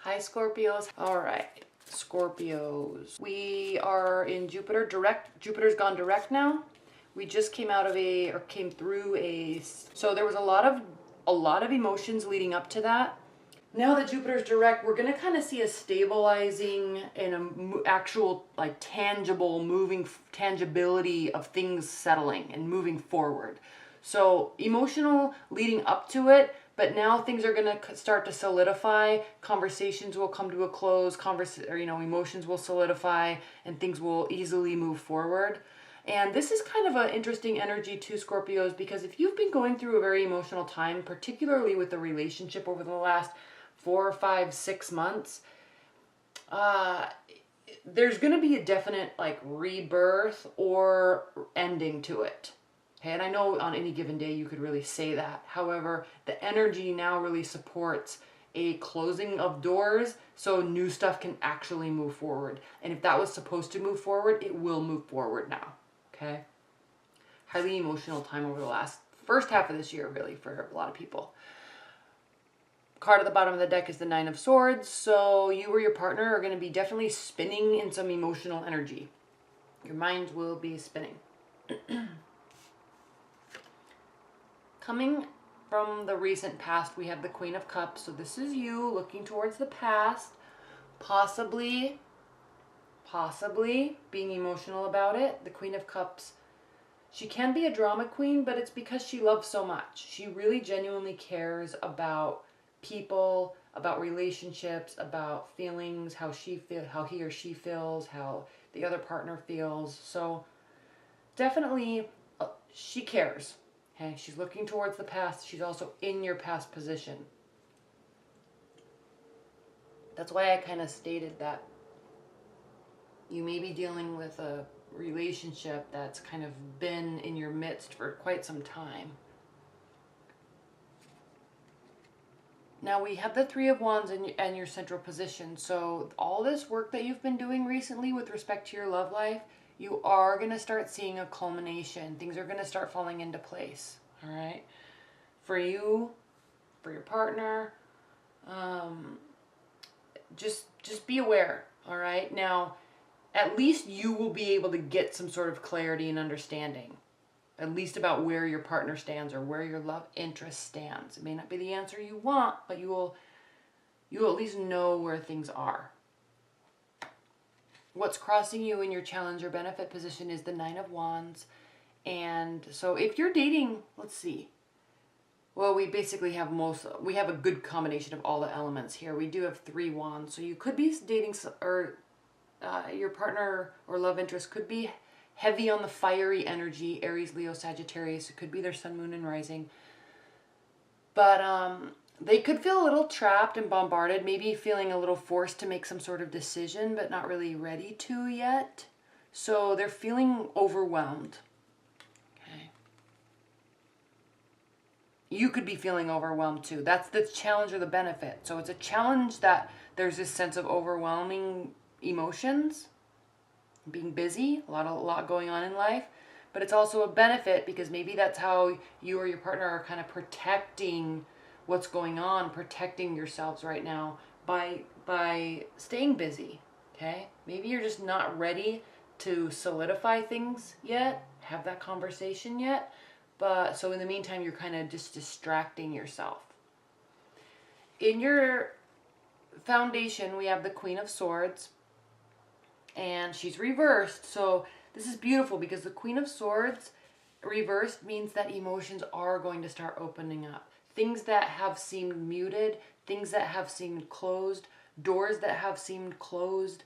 Hi, Scorpios. All right, Scorpios. We are in Jupiter direct. Jupiter's gone direct now. We just came out of came through so there was a lot of emotions leading up to that. Now that Jupiter's direct, we're gonna kind of see a stabilizing and actual like tangibility of things settling and moving forward. So emotional leading up to it, but now things are gonna start to solidify. Conversations will come to a close. Emotions will solidify, and things will easily move forward. And this is kind of an interesting energy too, Scorpios, because if you've been going through a very emotional time, particularly with the relationship over the last 4, 5, 6 months, there's going to be a definite like rebirth or ending to it. Okay, and I know on any given day you could really say that. However, the energy now really supports a closing of doors so new stuff can actually move forward. And if that was supposed to move forward, it will move forward now. Okay? Highly emotional time over the first half of this year, really, for a lot of people. Card at the bottom of the deck is the Nine of Swords. So you or your partner are going to be definitely spinning in some emotional energy. Your minds will be spinning. Coming from the recent past, we have the Queen of Cups. So this is you looking towards the past, possibly being emotional about it. The Queen of Cups, she can be a drama queen, but it's because she loves so much. She really genuinely cares about people, about relationships, about feelings, how he or she feels, how the other partner feels. So definitely she cares. Okay, she's looking towards the past. She's also in your past position. That's why I kind of stated that you may be dealing with a relationship that's kind of been in your midst for quite some time. Now we have the Three of Wands and your central position. So all this work that you've been doing recently with respect to your love life, you are going to start seeing a culmination. Things are going to start falling into place. All right? For you, for your partner, just be aware. All right? Now, at least you will be able to get some sort of clarity and understanding, at least about where your partner stands or where your love interest stands. It may not be the answer you want, but you will at least know where things are. What's crossing you in your challenge or benefit position is the Nine of Wands. And so if you're dating, let's see. Well, we basically have a good combination of all the elements here. We do have 3 wands. So you could be dating, or your partner or love interest could be heavy on the fiery energy, Aries, Leo, Sagittarius. It could be their sun, moon, and rising. But they could feel a little trapped and bombarded, maybe feeling a little forced to make some sort of decision, but not really ready to yet. So they're feeling overwhelmed. Okay. You could be feeling overwhelmed too. That's the challenge or the benefit. So it's a challenge that there's this sense of overwhelming emotions, being busy, a lot going on in life, but it's also a benefit because maybe that's how you or your partner are kind of protecting what's going on, protecting yourselves right now by staying busy. Okay, maybe you're just not ready to solidify things yet, have that conversation yet, but so in the meantime you're kind of just distracting yourself. In your foundation we have the Queen of Swords, and she's reversed. So this is beautiful because the Queen of Swords reversed means that emotions are going to start opening up. Things that have seemed muted, things that have seemed closed, doors that have seemed closed,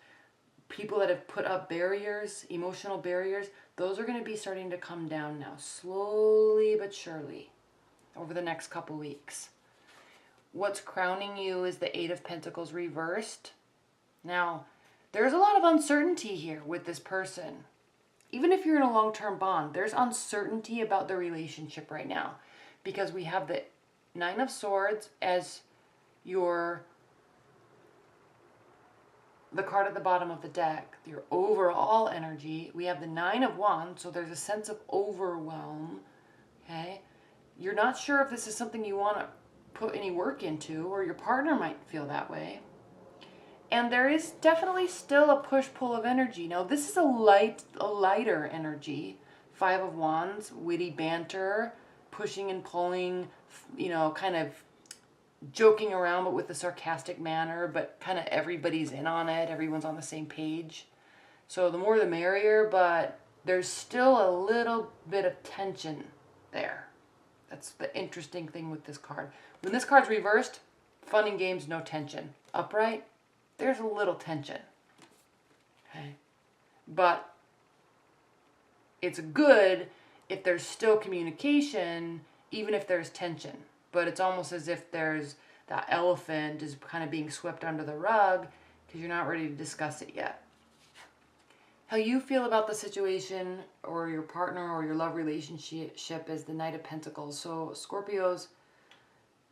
people that have put up barriers, emotional barriers, those are going to be starting to come down now, slowly but surely, over the next couple weeks. What's crowning you is the Eight of Pentacles reversed. Now, there's a lot of uncertainty here with this person. Even if you're in a long-term bond, there's uncertainty about the relationship right now because we have the Nine of Swords as the card at the bottom of the deck, your overall energy. We have the Nine of Wands, so there's a sense of overwhelm. Okay? You're not sure if this is something you want to put any work into, or your partner might feel that way. And there is definitely still a push-pull of energy. Now, this is a lighter energy. Five of Wands, witty banter, pushing and pulling, you know, kind of joking around, but with a sarcastic manner, but kind of everybody's in on it. Everyone's on the same page. So the more the merrier, but there's still a little bit of tension there. That's the interesting thing with this card. When this card's reversed, fun and games, no tension. Upright, there's a little tension. Okay. But it's good if there's still communication, even if there's tension. But it's almost as if there's that elephant is kind of being swept under the rug because you're not ready to discuss it yet. How you feel about the situation or your partner or your love relationship is the Knight of Pentacles. So Scorpios,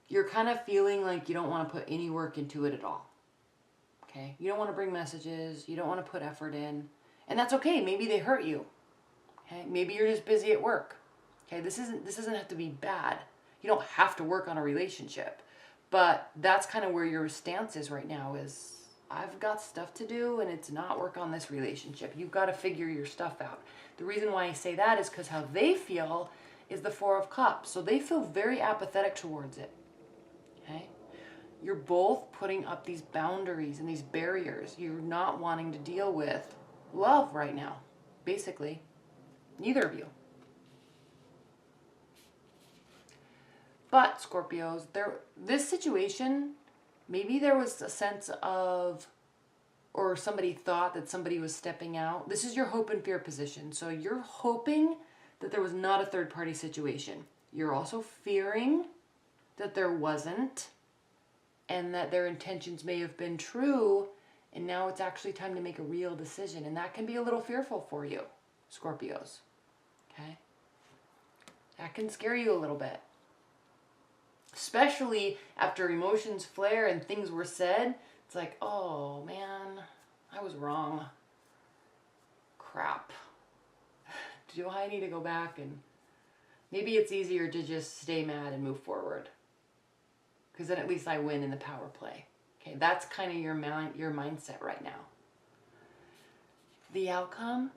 you're kind of feeling like you don't want to put any work into it at all. Okay? You don't want to bring messages. You don't want to put effort in. And that's okay. Maybe they hurt you. Okay? Maybe you're just busy at work. Okay? This doesn't have to be bad. You don't have to work on a relationship. But that's kind of where your stance is right now is, I've got stuff to do and it's not work on this relationship. You've got to figure your stuff out. The reason why I say that is because how they feel is the Four of Cups. So they feel very apathetic towards it. Okay? You're both putting up these boundaries and these barriers. You're not wanting to deal with love right now, basically. Neither of you. But Scorpios, this situation, maybe there was a sense of, or somebody thought that somebody was stepping out. This is your hope and fear position. So you're hoping that there was not a third party situation. You're also fearing that there wasn't and that their intentions may have been true. And now it's actually time to make a real decision. And that can be a little fearful for you, Scorpios. Okay? That can scare you a little bit. Especially after emotions flare and things were said. It's like, oh man, I was wrong. Crap. Do I need to go back? And maybe it's easier to just stay mad and move forward. Because then at least I win in the power play. Okay, that's kind of your mindset right now. The outcome,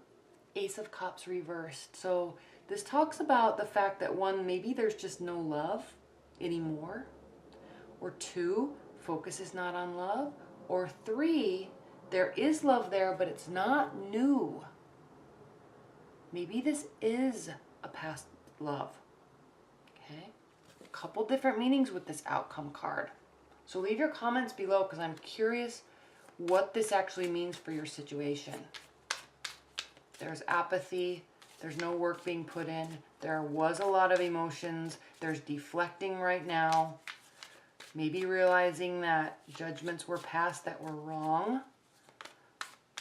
Ace of Cups reversed. So this talks about the fact that one, maybe there's just no love anymore, or two, focus is not on love, or three, there is love there, but it's not new. Maybe this is a past love. Okay, a couple different meanings with this outcome card. So leave your comments below because I'm curious what this actually means for your situation. There's apathy. There's no work being put in. There was a lot of emotions. There's deflecting right now. Maybe realizing that judgments were passed that were wrong,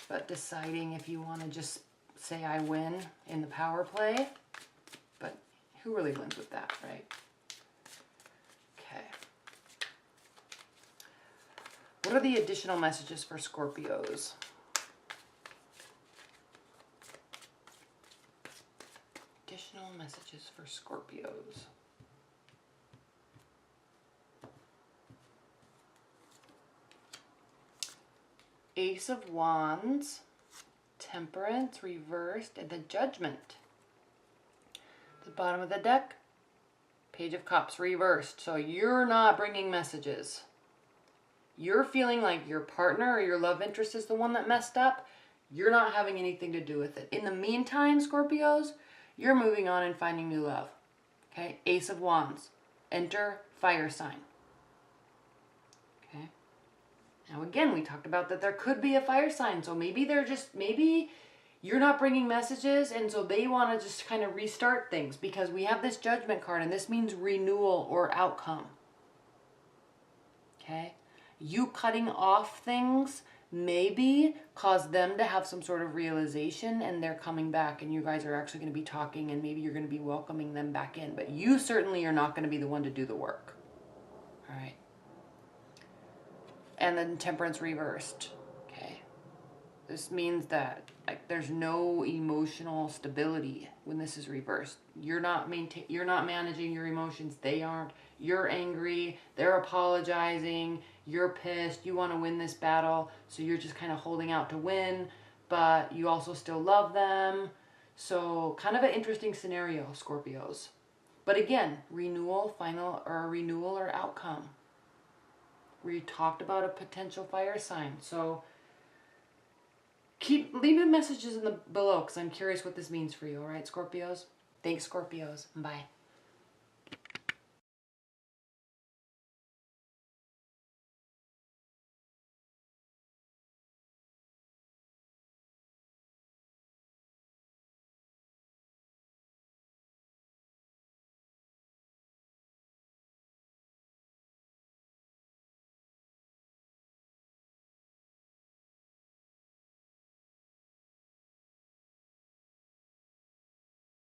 but deciding if you want to just say I win in the power play. But who really wins with that, right? Okay. What are the additional messages for Scorpios? Additional messages for Scorpios. Ace of Wands, Temperance reversed, and the Judgment. The bottom of the deck, Page of Cups reversed. So you're not bringing messages. You're feeling like your partner or your love interest is the one that messed up. You're not having anything to do with it. In the meantime, Scorpios, you're moving on and finding new love. Okay, Ace of Wands. Enter fire sign. Okay. Now again, we talked about that there could be a fire sign. So maybe maybe you're not bringing messages and so they want to just kind of restart things because we have this Judgment card and this means renewal or outcome. Okay. You cutting off things maybe cause them to have some sort of realization and they're coming back and you guys are actually going to be talking and maybe you're going to be welcoming them back in. But you certainly are not going to be the one to do the work. All right. And then Temperance reversed. Okay. This means that like there's no emotional stability when this is reversed. You're not managing your emotions. They aren't. You're angry. They're apologizing. You're pissed. You want to win this battle, so you're just kind of holding out to win, but you also still love them. So kind of an interesting scenario, Scorpios. But again, renewal, final, or renewal or outcome. We talked about a potential fire sign. So leave me messages below because I'm curious what this means for you. All right, Scorpios? Thanks, Scorpios. Bye.